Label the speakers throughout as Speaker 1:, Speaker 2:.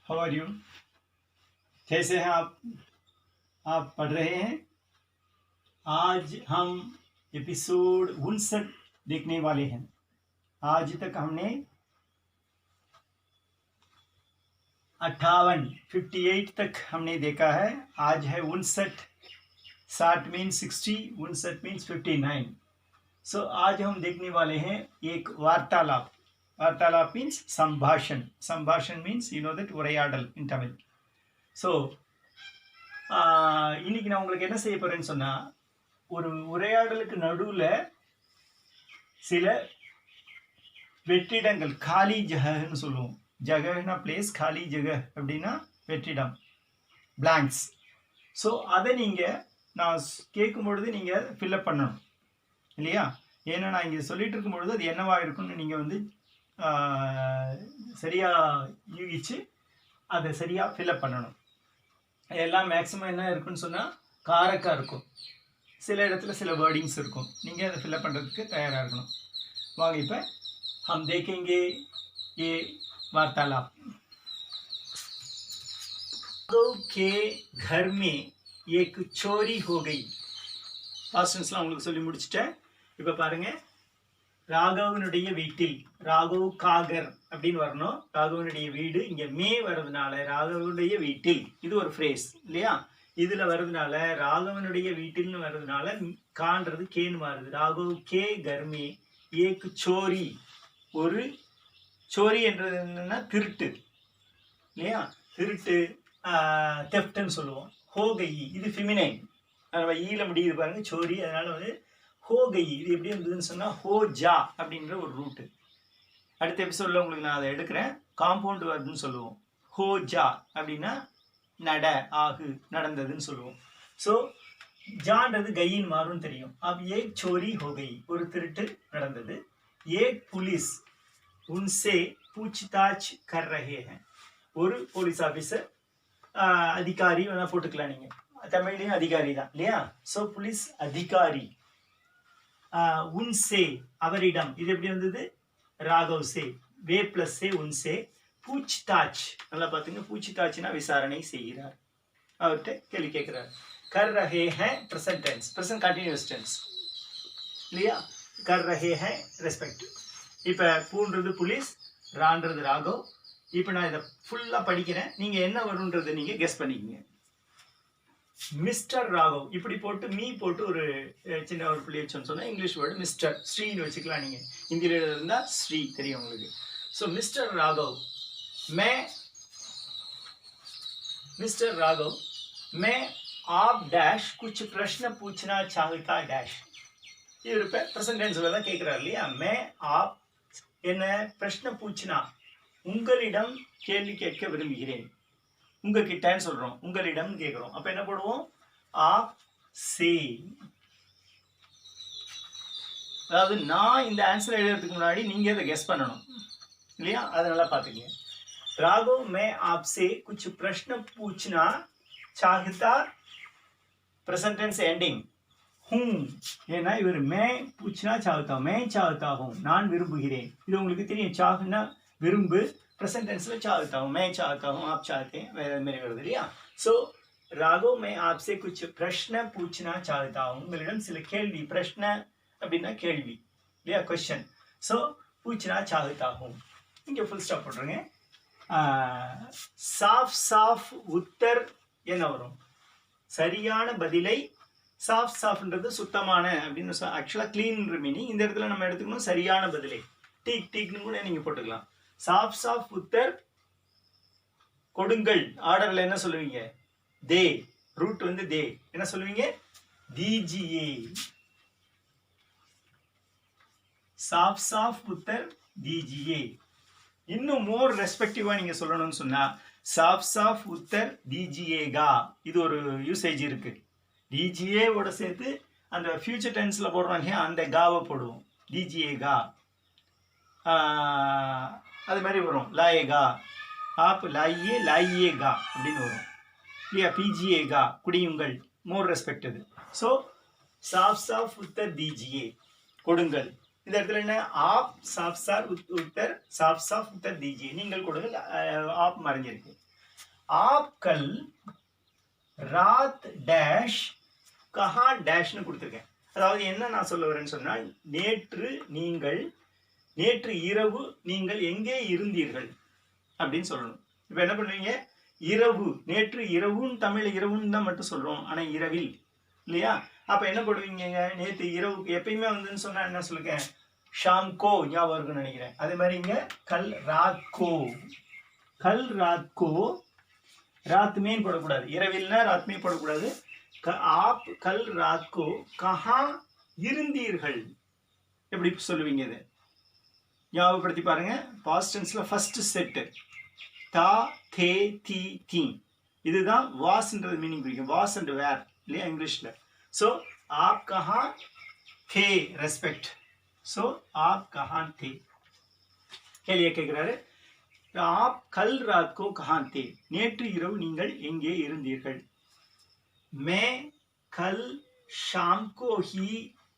Speaker 1: How are you? कैसे हैं आप पढ़ रहे हैं? आज हम एपिसोड 59 देखने वाले हैं। आज तक हमने 58 तक हमने देखा है। आज है 59। 60 मीन्स 60, 59 मीन्स 59। सो आज हम देखने वाले हैं एक वार्तालाप। वार्तालाप मीन्स संभाषण। संभाषण मीन्स यू नो दैट उரையாடல் in Tamil. ஸோ இன்னைக்கு நான் உங்களுக்கு என்ன செய்ய போறேன்னு சொன்னா, ஒரு உரையாடலுக்கு நடுவில் சில வெற்றிடங்கள், காலி ஜகன்னு சொல்லுவோம். ஜகன்னா பிளேஸ், காலி ஜக அப்படின்னா வெற்றிடம், பிளாங்க்ஸ். ஸோ அதை நீங்கள் நான் கேட்கும் பொழுது நீங்கள் ஃபில்அப் பண்ணணும் இல்லையா? ஏன்னா நான் இங்கே சொல்லிட்டு இருக்கும் பொழுது அது என்னவா இருக்குன்னு நீங்கள் வந்து சரியாக யூகிச்சு அதை சரியாக ஃபில்அப் பண்ணணும். எல்லாம் மேக்ஸிமம் என்ன இருக்குன்னு சொன்னால் காரக்காக இருக்கும். சில இடத்துல சில வேர்டிங்ஸ் இருக்கும். நீங்கள் அதை ஃபில்அப் பண்ணுறதுக்கு தயாராக இருக்கணும். வாங்க இப்போ हम देखेंगे ये वार्तालाप। राघव के घर में एक चोरी हो गई. பாஸ்ட் டென்ஸ்லாம் உங்களுக்கு சொல்லி முடிச்சிட்டேன். இப்போ பாருங்க, ராகவனுடைய வீட்டில், ராகவ் காகர் அப்படின்னு வரணும். ராகவனுடைய வீடு, இங்கே மே வர்றதுனால ராகவனுடைய வீட்டில், இது ஒரு ஃப்ரேஸ் இல்லையா? இதில் வர்றதுனால ராகவனுடைய வீட்டில்னு வர்றதுனால காண்றது கேன்னு மாறுது. ராகவ் கே கர்மே ஏக்கு சோரி. ஒரு சோரி என்றது என்னன்னா திருட்டு இல்லையா? திருட்டு, தெஃப்ட்னு சொல்லுவோம். ஹோகை, இது ஃபிமினைன், ஈல முடியுது பாருங்க, சோரி. அதனால வந்து ஹோகை, இது எப்படி இருந்ததுன்னு சொன்னால் ஹோ ஜா அப்படின்ற ஒரு ரூட்டு. அடுத்த எபிசோடில் உங்களுக்கு நான் அதை எடுக்கிறேன். காம்பவுண்ட் வர்டுன்னு சொல்லுவோம். ஹோ ஜா அப்படின்னா நட, ஆகு, நடந்ததுன்னு சொல்லுவோம். ஸோ ஜான்றது கையின் மாறும் தெரியும். अब एक चोरी हो गई, ஒரு திருட்டு நடந்தது. एक पुलिस उनसे पूछताछ कर रहे हैं. ஒரு போலீஸ் ஆஃபீஸர், அதிகாரி வேணா போட்டுக்கலாம் நீங்கள், தமிழ்லையும் அதிகாரி தான் இல்லையா? ஸோ புலிஸ் அதிகாரி. உன்சே அவரிடம், இது எப்படி வந்தது? ராகவ் சே, வே பிளஸ் சே, உன்சே. பூச்தாச், நல்லா பார்த்துங்க, பூச்தாச்னா விசாரணை செய்கிறார். அவர்கிட்ட கேள்வி கேட்கிறார். कर रहे हैं present tense, present continuous tense இல்லையா? कर रहे हैं ரெஸ்பெக்ட். இப்போ பூன்றது புலிஸ், ரான்றது ராகவ். இப்போ நான் இதை ஃபுல்லாக படிக்கிறேன், நீங்கள் என்ன வரும்ன்றதை நீங்கள் கெஸ் பண்ணிக்கங்க. மிஸ்டர் ராகவ் இப்படி போட்டு மீ போட்டு ஒரு சின்ன ஒரு புள்ளி வச்சோன்னு சொன்னால் இங்கிலீஷ் வேர்டு மிஸ்டர், ஸ்ரீன்னு வச்சுக்கலாம். நீங்கள் ஹிந்தியில் இருந்தால் ஸ்ரீ தெரியும் உங்களுக்கு. ஸோ மிஸ்டர் ராகவ் மே, मिस्टर राघव मैं आप डैश कुछ प्रश्न पूछना चाहता डैश. இவர் இப்போ ப்ரெசன்ட் டென்ஸ்ல தான் கேட்குறாரு இல்லையா? மே ஆப் என்ன பிரश्न பூச்சினா, உங்களிடம் கேள்வி கேட்க விரும்புகிறேன். உங்ககிட்டன்னு சொல்கிறோம், உங்களிடம் கேட்குறோம். அப்போ என்ன போடுவோம்? ஆப் சே. அதாவது நான் இந்த ஆன்சர் எழுதுறதுக்கு முன்னாடி நீங்கள் இதை கெஸ் பண்ணணும் இல்லையா? அதை நல்லா பார்த்துக்கங்க. राघव मैं आपसे कुछ प्रश्न पूछना चाहता, प्रेजेंट टेंस एंडिंग हूँ. ஏன்னா இவர் மே பூछना चाहता, मैं चाहता हूँ, நான் விரும்புகிறேன். இது உங்களுக்கு தெரியும். चाहना விரும்பு, प्रेजेंट टेंसல चाहता हूँ, मैं चाहता हूँ, आप चाहते हैं, வேற मेरे வருது இல்லையா? ஸோ राघव मैं आपसे कुछ प्रश्न पूछना चाहता हूँ, உங்களிடம் சில கேள்வி. प्रश्न அப்படின்னா கேள்வி இல்லையா? क्वेश्चन. ஸோ पूछना चाहता हूँ, இங்கே ஃபுல் ஸ்டாப் போட்டுருங்க. साफ साफ उत्तर என்ன வரும்? சரியான பதிலை. சாஃப் சாஃப்ன்றது சுத்தமான அப்படின்னு, ஆக்சுவலாக கிளீன்ற மீனிங். இந்த இடத்துல நம்ம எடுத்துக்கணும் சரியான பதிலை. டீக் டீக்னு கூட நீங்கள் போட்டுக்கலாம். சாஃப் சாஃப் உத்தர் கொடுங்கள். ஆர்டரில் என்ன சொல்லுவீங்க? தே, ரூட் வந்து தே, என்ன சொல்லுவீங்க? தீஜியே. சாஃப் சாஃப் உத்தர் தீஜியே. இன்னும் மோர் ரெஸ்பெக்டிவாக நீங்கள் சொல்லணும்னு சொன்னால் சாஃப் சாஃப் உத்தர் தீஜியேகா. இது ஒரு யூசேஜ் இருக்குது. டிஜிஏவோட சேர்த்து அந்த ஃபியூச்சர் டென்ஸில் போடுறாங்க, அந்த காவை போடுவோம். டிஜிஏகா அது மாதிரி வரும். லாயேகா, ஆப் லாயே, லாயியேகா அப்படின்னு வரும் இல்லையா? பிஜிஏகா, குடியுங்கள். மோர் ரெஸ்பெக்ட் அது. ஸோ சாஃப் சாஃப் உத்தர் தீஜியே, கொடுங்கள். இந்த இடத்துல என்ன? ஆப் சாஃப் சார் உத்தர், சாஃப் சாஃப் உத்தர் தீஜியே, நீங்கள் கொடுங்கள். ஆப் மறைஞ்சிருக்கு. आप कल रात डैश कहाँ डैஷ்னு கொடுத்துருக்கேன். அதாவது என்ன நான் சொல்ல வரேன்னு சொன்னால், நேற்று இரவு நீங்கள் எங்கே இருந்தீர்கள் அப்படின்னு சொல்லணும். இப்போ என்ன பண்ணுவீங்க, இரவு, நேற்று இரவுன்னு தமிழ் இரவுன்னு தான் மட்டும் சொல்றோம், ஆனா இரவில் இல்லையா? அப்ப என்ன பண்ணுவீங்க, நேற்று இரவு எப்பயுமே வந்துன்னு சொன்னா என்ன சொல்லுங்க, ஷாம் கோ ஞாபகம் இருக்குன்னு நினைக்கிறேன். அதே மாதிரி இங்க கல் ராத் கோ, ராத் में போடக்கூடாது, இரவில்னா ராத் में போடக்கூடாது. आप कल रात को कहाँ இருந்தீர்கள் எப்படி சொல்லுவீங்க? இது ஞாபகப்படுத்தி பாருங்க. பாஸ்ட் டென்ஸ்ல ஃபர்ஸ்ட் செட் தா தே தி தி, இதுதான் வாஸ்ன்றது மீனிங் குறிக்கும். வாஸ் அண்ட் வேர் இல்லையா இங்கிலீஷ்ல. ஸோ आप कहाँ थे ரெஸ்பெக்ட். ஸோ आप कहाँ थे கேள்வியை கேட்கிறாரு. आप कल रात को कहाँ थे, நேற்று இரவு நீங்கள் எங்கே இருந்தீர்கள். मैं कल शाम को ही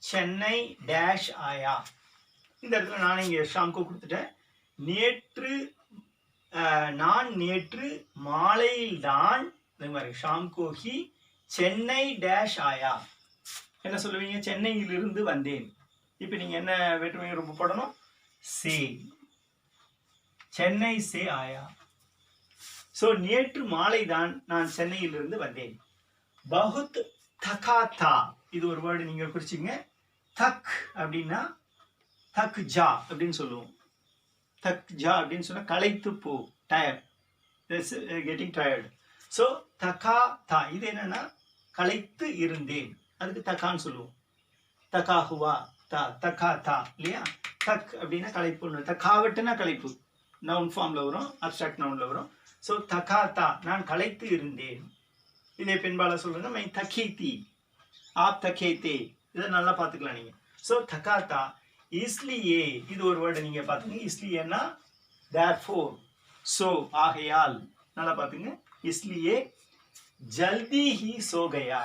Speaker 1: சென்னை डैश आया. இந்த இடத்துல நான் இங்கே ஷாம்கோ கொடுத்துட்டேன். நான் நேற்று மாலையில் தான், இந்த மாதிரி ஷாம்கோ ஹி சென்னை டேஷ் ஆயா. என்ன சொல்லுவீங்க, சென்னையிலிருந்து வந்தேன். இப்போ நீங்க என்ன வேற்றுமை ரொம்ப போடணும், சே, சென்னை சே ஆயா. ஸோ நேற்று மாலை தான் நான் சென்னையிலிருந்து வந்தேன். பகுத் தகா தா, இது ஒரு வேர்டு நீங்க குறிச்சிங்க. தக் அப்படின்னா தக் ஜா அப்படின்னு சொல்லுவோம். தக் ஜா அப்படின்னு சொன்னா களைத்து போ, டயர்ட், கெட்டிங் டயர்டு. ஸோ தகா தா, இது என்னன்னா களைத்து இருந்தேன், அதுக்கு தக்கான்னு சொல்லுவோம். தகா ஹுவா தா, தகா தா இல்லையா. தக் அப்படின்னா களைப்பு, தக்காவட்டுனா களைப்பு, நவுன் ஃபார்ம்ல வரும், அப்ஸ்ட்ராக்ட் நவுன்ல வரும். ஸோ தகா தா, நான் களைத்து இருந்தேன். இதே பெண்பால சொல்லுங்க, மை தகீதி, ஆப் தகேத்தே, இதை நல்லா பார்த்துக்கலாம் நீங்க. ஸோ தகாத்தா இஸ்லியே, இது ஒரு வேர்டு நீங்க பார்த்துங்க. இஸ்லியேன்னா தேர்ஃபோர், ஸோ ஆகையால், நல்லா பார்த்துங்க. இஸ்லியே ஜல்தி ஹி சோகயா,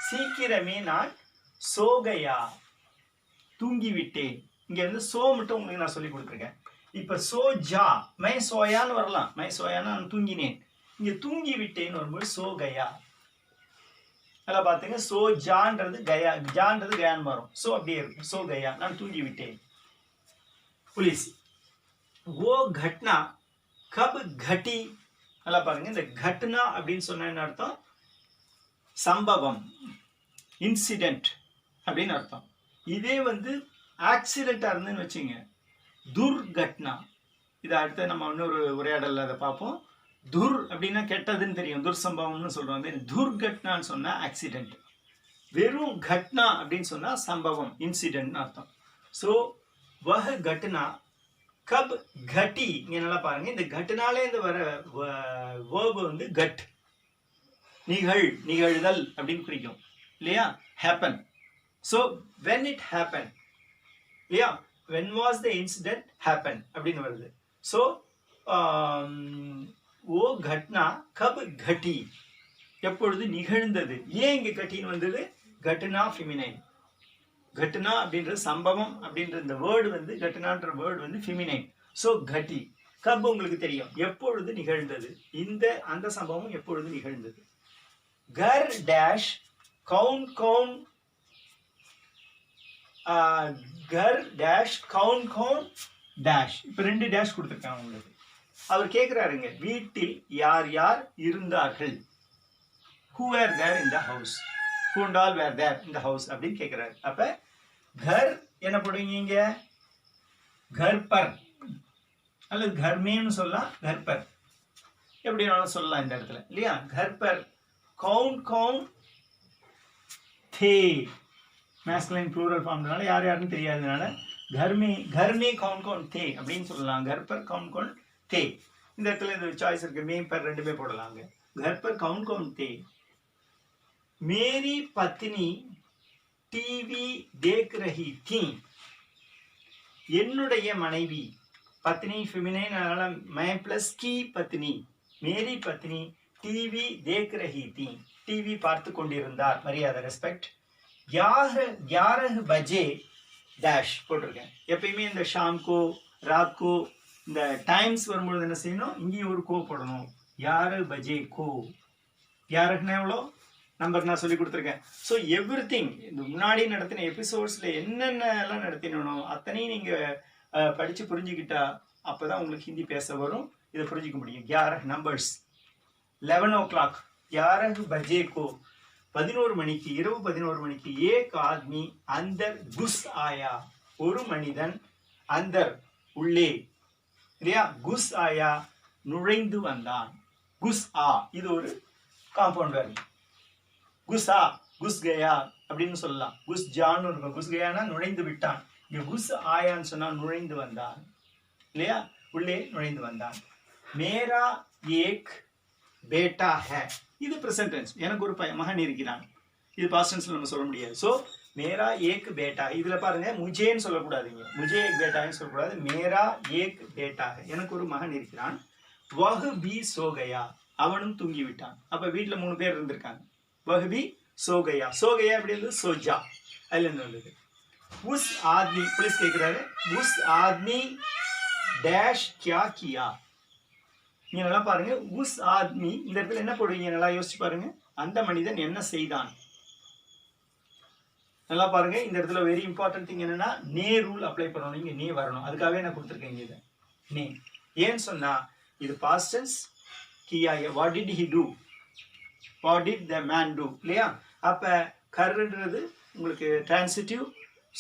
Speaker 1: சீக்கிரமே நான் சோகயா தூங்கி விட்டேன். இங்க இருந்து சோ மட்டும் உங்களுக்கு நான் சொல்லி கொடுத்துருக்கேன். இப்ப சோ ஜா, மை சோயான்னு வரலாம், மை சோயான்னு நான் தூங்கினேன். இங்க தூங்கி விட்டேன்னு வரும்போது சோ கயா. நல்லா பாத்துங்க, சோ ஜான்றது கயா, ஜான்றது கயான்னு வரும். சோ அப்படியே இருக்கும், சோ கயா, நான் தூங்கி விட்டேன். புலிஸ் वो घटना कब घटी. நல்லா பாருங்க, இந்த घटना அப்படின்னு சொன்ன என்ன அர்த்தம், சம்பவம், இன்சிடென்ட் அப்படின்னு அர்த்தம். இதே வந்து ஆக்சிடென்டா இருந்துன்னு வச்சுங்க, துர்கட்னா. இதை அடுத்து நம்ம இன்னொரு உரையாடல அதை பார்ப்போம். துர் அப்படின்னா கெட்டதுன்னு தெரியும், துர்சம்பவம்னு சொல்றாங்க. துர்கட்னான்னு சொன்னா ஆக்சிடென்ட். வெறும் கட்னா அப்படின்னு சொன்னா சம்பவம், இன்சிடென்ட்னு அர்த்தம். ஸோ வஹ் கட்னா கப் கட்டி. இங்க நல்லா பாருங்க, இந்த கட்டுனாலே இந்த வர வேர்பு வந்து கட், நிகழ்தல் அப்படின்னு குறிக்கும் இல்லையா, happen. So when it happen இல்லையா, when was the incident happen அப்படின்னு வருது. ஸோ ஓ கட்னா கப் கட்டி, எப்பொழுது நிகழ்ந்தது. ஏன் இங்க கட்டின்னு வந்தது, கட்டுனா ஃபெமினைன். கட்டுனா அப்படின்றது சம்பவம் அப்படின்ற இந்த வேர்டு வந்து, கட்டுனான்ற வேர்டு வந்து ஃபெமினைன். ஸோ கட்டி. கப் உங்களுக்கு தெரியும், எப்பொழுது நிகழ்ந்தது, அந்த சம்பவம் எப்பொழுது நிகழ்ந்தது. கர் டேஷ் கவுன் கவுன், கர் டேஷ் கவுன் கவுன் டேஷ். இப்போ 2 டேஷ் கொடுத்துருக்காங்க உங்களுக்கு. அவர் கேட்கிறாருங்க, வீட்டில் யார் யார் இருந்தார்கள். who were there in the house, who and all were there in the house அப்படின்னு கேட்கிறாரு. அப்ப घर என்ன போடுவீங்க, घर पर அல்லது घर में சொல்லலாம், घर पर எப்படி வேணாலும் சொல்லலாம் இந்த இடத்துல இல்லையா. घर पर कौन कौन थे, மேஸ்குலைன் ப்ளூரல் ஃபார்ம்னால யார் யாருன்னு தெரியாதனால घर में कौन कौन थे அப்படின்னு சொல்லலாம். घर पर कौन कौन थे. இந்த இடத்துல இந்த சாய்ஸ் இருக்கு, மே பர் ரெண்டுமே போடலாங்க. घर पर कौन कौन थे. मेरी पत्नी टीवी देख रही थी. என்னுடைய மனைவி, பத்னி ஃபெமினைன், அதனால மை பிளஸ் கி பத்னி, மேரி பத்னி டிவி தேக் ரஹி தி, டிவி பார்த்து கொண்டிருந்தார், மரியாதை ரெஸ்பெக்ட். 11 பஜே டேஷ் போட்டிருக்கேன். எப்பயுமே இந்த ஷாம்கோ ராத்கோ இந்த டைம்ஸ் வரும்பொழுது என்ன செய்யணும், இங்கேயும் ஒரு கோ போடணும். 11 बजे को 11க்குன்னா எவ்வளோ நம்பர் நான் சொல்லி கொடுத்துருக்கேன். ஸோ எவ்ரிதிங் இந்த முன்னாடி நடத்தின எபிசோட்ஸில் என்னென்னலாம் நடத்தினோ அத்தனையும் நீங்கள் படித்து புரிஞ்சுக்கிட்டா அப்போ தான் உங்களுக்கு ஹிந்தி பேச வரும், இதை புரிஞ்சிக்க முடியும். 11 நம்பர்ஸ் 11 o'clock 11 बजे को 11 மணிக்கு இரவு 11 மணிக்கு एक आदमी अंदर घुस आया, ஒரு மனிதன் अंदर உள்ளே இல்லையா, குஸ் ஆயா நுழைந்து வந்தான். குஸ் ஆ இது ஒரு காம்பவுண்ட் வேர்டு. குஸ் ஆ குஸ் கயா அப்படின்னு சொல்லலாம். குஸ் ஜான்னு இருக்கும். குஸ் கயானா நுழைந்து விட்டான். இங்கே குஸ் ஆயான்னு சொன்னால் நுழைந்து வந்தான் இல்லையா, உள்ளே நுழைந்து வந்தான். மேரா ஏக் பேட்டா ஹே இது ப்ரெசன்ட் டென்ஸ். எனக்கு ஒரு மகன் இருக்கிறான். இது பாஸ்ட் டென்ஸ்ல நம்ம சொல்ல முடியாது. ஸோ மேரா ஏக் பேட்டா, இதில் பாருங்க முஜேன்னு சொல்லக்கூடாதுங்க, முஜே ஏக் பேட்டான்னு சொல்லக்கூடாது. மேரா ஏக் பேட்டா ஹே, எனக்கு ஒரு மகன் இருக்கிறான். வஹ் பி சோகயா அவனும் தூங்கி விட்டான். அப்போ வீட்டில் 3 பேர் இருந்திருக்காங்க. வஹ் பி சோகயா, சோகயா எப்படி இருந்தது, சோஜா அதுலேருந்து வந்தது. உஸ் ஆத்மி புலிஸ் கேட்குறாரு, உஸ் ஆத்மி டேஷ் கியா கியா. நீங்க நல்லா பாருங்க, உஸ் ஆத்மி இந்த இடத்துல என்ன போடுவீங்க, நல்லா யோசிச்சு பாருங்க. அந்த மனிதன் என்ன செய்தான், நல்லா பாருங்க. இந்த இடத்துல வெரி இம்பார்ட்டன்ட் திங் என்னன்னா, நே ரூல் அப்ளை பண்ணணும். இங்க நே வரணும். அதுக்காகவே நான் கொடுத்துருக்கேன் இதை நே. ஏன்னு சொன்னா இது பாஸ்ட் டென்ஸ். கியா what did he do, what did the man do இல்லையா. அப்ப கர்ன்றது உங்களுக்கு டிரான்சிட்டிவ்,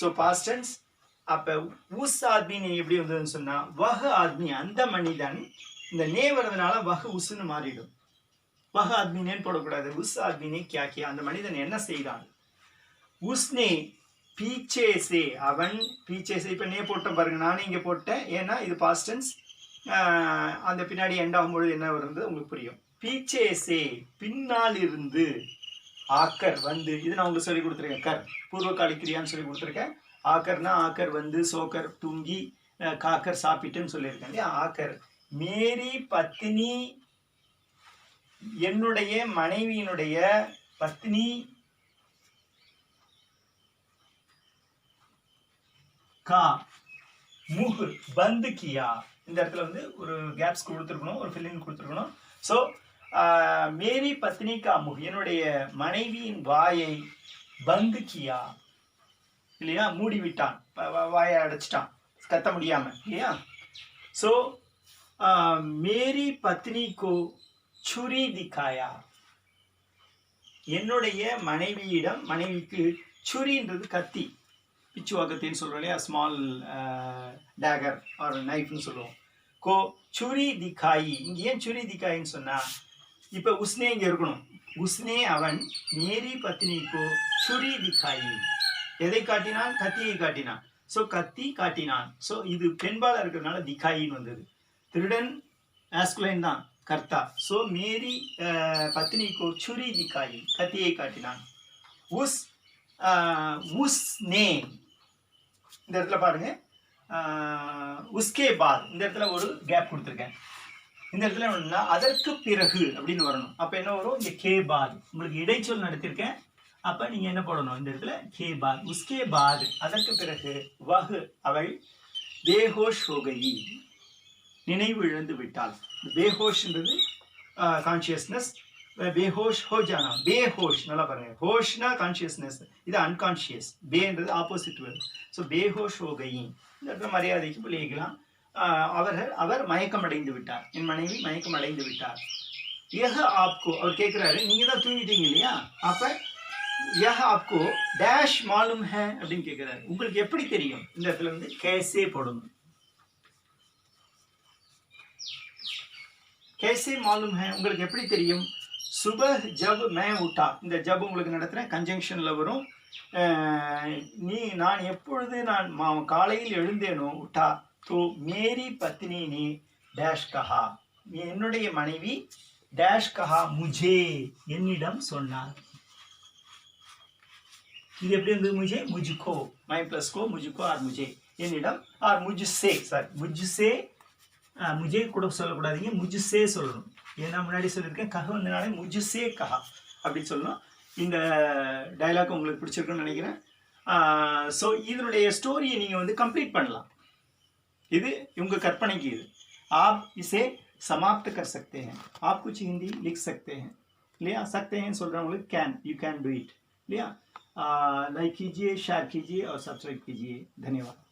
Speaker 1: ஸோ பாஸ்ட் டென்ஸ். அப்ப உஸ் ஆத்மி எப்படி வந்ததுன்னு சொன்னா வஹ் ஆத்மி அந்த மனிதன், இந்த நே வர்றதுனால வஹ் உஸ்ன்னு மாறிடும். வஹ் ஆத்மி நேன்னு போடக்கூடாது. உஸ் ஆத்மி நே கியா கியா, அந்த மனிதன் என்ன செய்தான். உஸ்னே பீச்சே சே அவன், பீச்சே சே இப்போ நே போட்டேன் பாருங்க, நானே இங்கே போட்டேன் ஏன்னா இது பாஸ்ட் டென்ஸ். அந்த பின்னாடி எண்ட் ஆகும்பொழுது என்ன வருது உங்களுக்கு புரியும். பீச்சே சே பின்னால் இருந்து, ஆக்கர் வந்து, இது நான் உங்களுக்கு சொல்லி கொடுத்துருக்கேன். கர் பூர்வகாலி கிரியான்னு சொல்லி கொடுத்துருக்கேன். ஆக்கர்னா ஆக்கர் வந்து, சோக்கர் தூங்கி, காக்கர் சாப்பிட்டுன்னு சொல்லியிருக்கேன் இல்லையா. ஆக்கர் மேரி பத்னி என்னுடைய மனைவியினுடைய பத்னி கா முஹ் பந்து கியா. இந்த இடத்துல வந்து ஒரு கேப்ஸ் கொடுத்துருக்கணும், ஒரு ஃபில்லிங் கொடுத்துருக்கணும். ஸோ மேரி பத்னி கா முஹ் என்னுடைய மனைவியின் வாயை பந்து கியா இல்லையா, மூடி விட்டான், வாயை அடைச்சிட்டான் கத்த முடியாம இல்லையா. ஸோ மேரி பத்னி கோ சுரி திக்காயா, என்னுடைய மனைவியிடம், மனைவிக்கு சுரின்றது கத்தி, பிச்சுவாக்கத்தின்னு சொல்கிறோம் இல்லையா, ஸ்மால் டேகர் ஆர் நைஃப்னு சொல்லுவோம். கோ சுரி திக்காயி, இங்கே ஏன் சுரி திக்காயின்னு சொன்னால் இப்போ உஸ்னே இங்கே இருக்கணும். உஸ்னே அவன் மேரி பத்னிக்கோ சுரி திக்காயி, எதை காட்டினான், கத்தியை காட்டினான். ஸோ கத்தி காட்டினான். ஸோ இது பெண்பாலாக இருக்கிறதுனால திக்காயின்னு வந்தது. திருடன் ஆஸ்குலைன் தான் கர்த்தா. ஸோ மேரி பத்னிக்கோ சுரி திக்காயி, கத்தியை காட்டினான். உஸ் உஸ்னே இந்த இடத்துல பாருங்க, உஸ்கே பாத் இந்த இடத்துல ஒரு கேப் கொடுத்துருக்கேன். இந்த இடத்துல என்னன்னா அதற்கு பிறகு அப்படின்னு வரணும். அப்போ என்ன வரும், இங்கே கே பாத், உங்களுக்கு இடைச்சொல் நடத்திருக்கேன். அப்போ நீங்கள் என்ன போடணும், இந்த இடத்துல கே பாத், உஸ்கே பாத் அதற்கு பிறகு, வஹ் அவள், பேஹோஷ் ஹோகயி நினைவு இழந்து விட்டாள். பேஹோஷ்ன்றது கான்சியஸ்னஸ், பேஹோஷ் ஹோ ஜானா, பேஹோஷ் நல்லா பாருங்க, ஹோஷ்னா கான்சியஸ்னஸ், இது அன்கான்சியஸ், பேன்றது ஆப்போசிட் வேர்டு. ஸோ பேஹோஷ் ஹோகயி இந்த இடத்துல மரியாதைக்கு பிள்ளைக்கலாம். அவர் மயக்கம் அடைந்து விட்டார், என் மனைவி மயக்கம் அடைந்து விட்டார். யஹ் ஆப்கோ அவர் கேட்குறாரு, நீங்கள் தான் தூங்கிட்டீங்க இல்லையா, அப்போ யஹ் ஆப்கோ டேஷ் மாலும் ஹே அப்படின்னு கேட்குறாரு, உங்களுக்கு எப்படி தெரியும். இந்த இடத்துல வந்து கேசே போடணும். கேசே மாலும் ஹே உங்களுக்கு எப்படி தெரியும். சுபஹ் ஜப் மே உட்டா, இந்த ஜப் உங்களுக்கு நடத்துகிறேன் கன்ஜங்ஷனில் வரும். நான் எப்பொழுது நான் காலையில் எழுந்தேனோ, உட்டா தோ மேரி பத்னி நீ டேஷ் கஹா, என்னுடைய மனைவி டேஷ் கஹா முஜே என்னிடம் சொன்னார். இது எப்படி இருந்தது, முஜே முஜ்கோ, மை பிளஸ் கோ முஜ்கோ ஆர் முஜே என்னிடம், ஆர் முஜ்சே, சாரி முஜ்சே, முஜே கூட சொல்லக்கூடாதீங்க, முஜ்சே சொல்லணும். ஏன்னா முன்னாடி சொல்லியிருக்கேன் கஹ வந்தனாலே முஜ்சே கஹா அப்படி சொல்லணும். இந்த டைலாக் உங்களுக்கு பிடிச்சிருக்குன்னு நினைக்கிறேன். ஸோ இதனுடைய ஸ்டோரியை நீங்கள் வந்து கம்ப்ளீட் பண்ணலாம். இது உங்கள் கற்பனைக்கு. இது ஆப் இசே समाप्त कर सकते हैं। आप कुछ हिंदी लिख सकते हैं, लिया सकते हैं सोल रहा हूँ, can, you can do it. लिया लाइक कीजिए, शेयर कीजिए और सब्सक्राइब कीजिए। धन्यवाद।